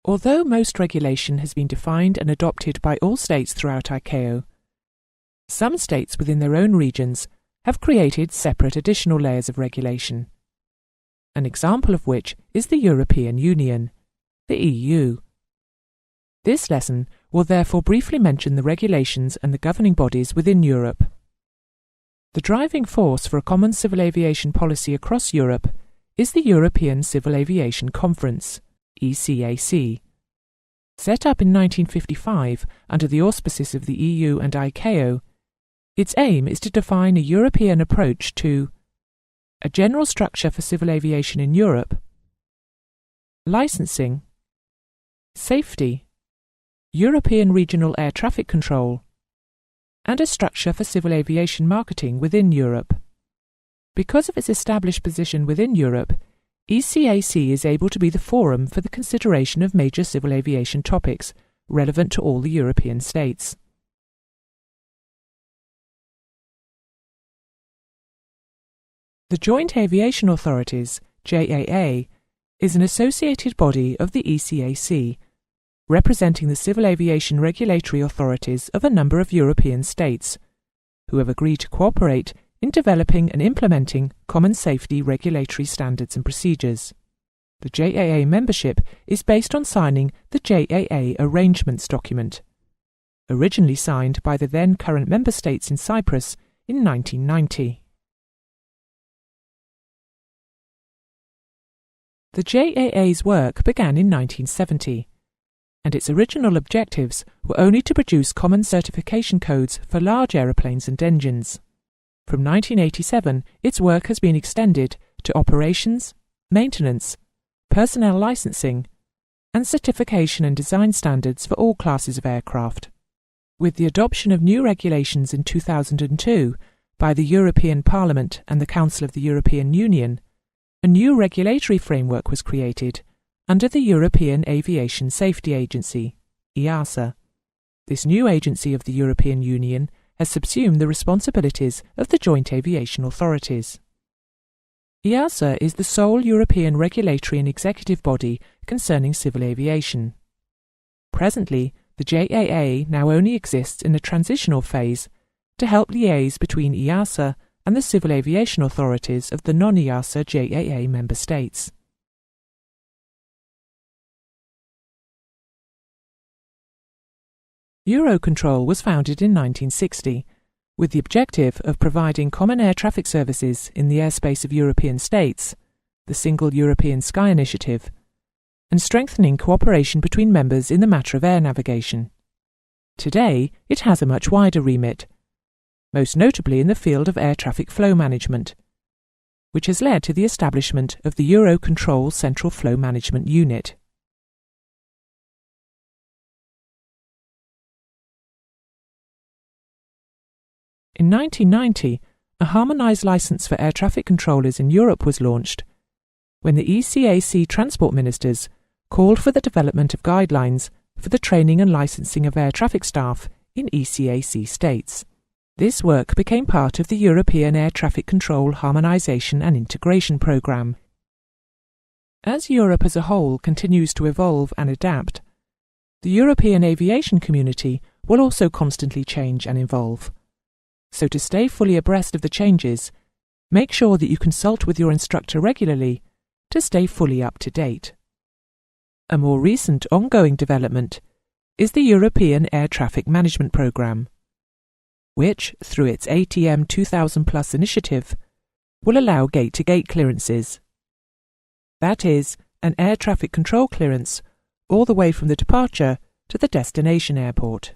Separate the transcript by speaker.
Speaker 1: Although most regulation has been defined and adopted by all states throughout ICAO, some states within their own regions have created separate additional layers of regulation, an example of which is the European Union, the EU. This lesson will therefore briefly mention the regulations and the governing bodies within Europe. The driving force for a common civil aviation policy across Europe is the European Civil Aviation Conference, ECAC. Set up in 1955 under the auspices of the EU and ICAO, its aim is to define a European approach to a general structure for civil aviation in Europe, licensing, safety, European regional air traffic control, and a structure for civil aviation marketing within Europe. Because of its established position within Europe, ECAC is able to be the forum for the consideration of major civil aviation topics relevant to all the European states. The Joint Aviation Authorities, JAA, is an associated body of the ECAC, representing the civil aviation regulatory authorities of a number of European states, who have agreed to cooperate in developing and implementing common safety regulatory standards and procedures. The JAA membership is based on signing the JAA Arrangements document, originally signed by the then current member states in Cyprus in 1990. The JAA's work began in 1970, and its original objectives were only to produce common certification codes for large aeroplanes and engines. From 1987, its work has been extended to operations, maintenance, personnel licensing, and certification and design standards for all classes of aircraft. With the adoption of new regulations in 2002 by the European Parliament and the Council of the European Union, a new regulatory framework was created under the European Aviation Safety Agency, EASA. This new agency of the European Union has subsumed the responsibilities of the Joint Aviation Authorities. EASA is the sole European regulatory and executive body concerning civil aviation. Presently, the JAA now only exists in a transitional phase to help liaise between EASA and the civil aviation authorities of the non-EASA JAA member states. EUROCONTROL was founded in 1960, with the objective of providing common air traffic services in the airspace of European states, the Single European Sky Initiative, and strengthening cooperation between members in the matter of air navigation. Today, it has a much wider remit, most notably in the field of air traffic flow management, which has led to the establishment of the EUROCONTROL Central Flow Management Unit. In 1990, a harmonised licence for air traffic controllers in Europe was launched, when the ECAC transport ministers called for the development of guidelines for the training and licensing of air traffic staff in ECAC states. This work became part of the European Air Traffic Control Harmonisation and Integration Programme. As Europe as a whole continues to evolve and adapt, the European aviation community will also constantly change and evolve. So to stay fully abreast of the changes, make sure that you consult with your instructor regularly to stay fully up to date. A more recent ongoing development is the European Air Traffic Management Programme, which, through its ATM 2000+ initiative, will allow gate-to-gate clearances. That is, an air traffic control clearance all the way from the departure to the destination airport.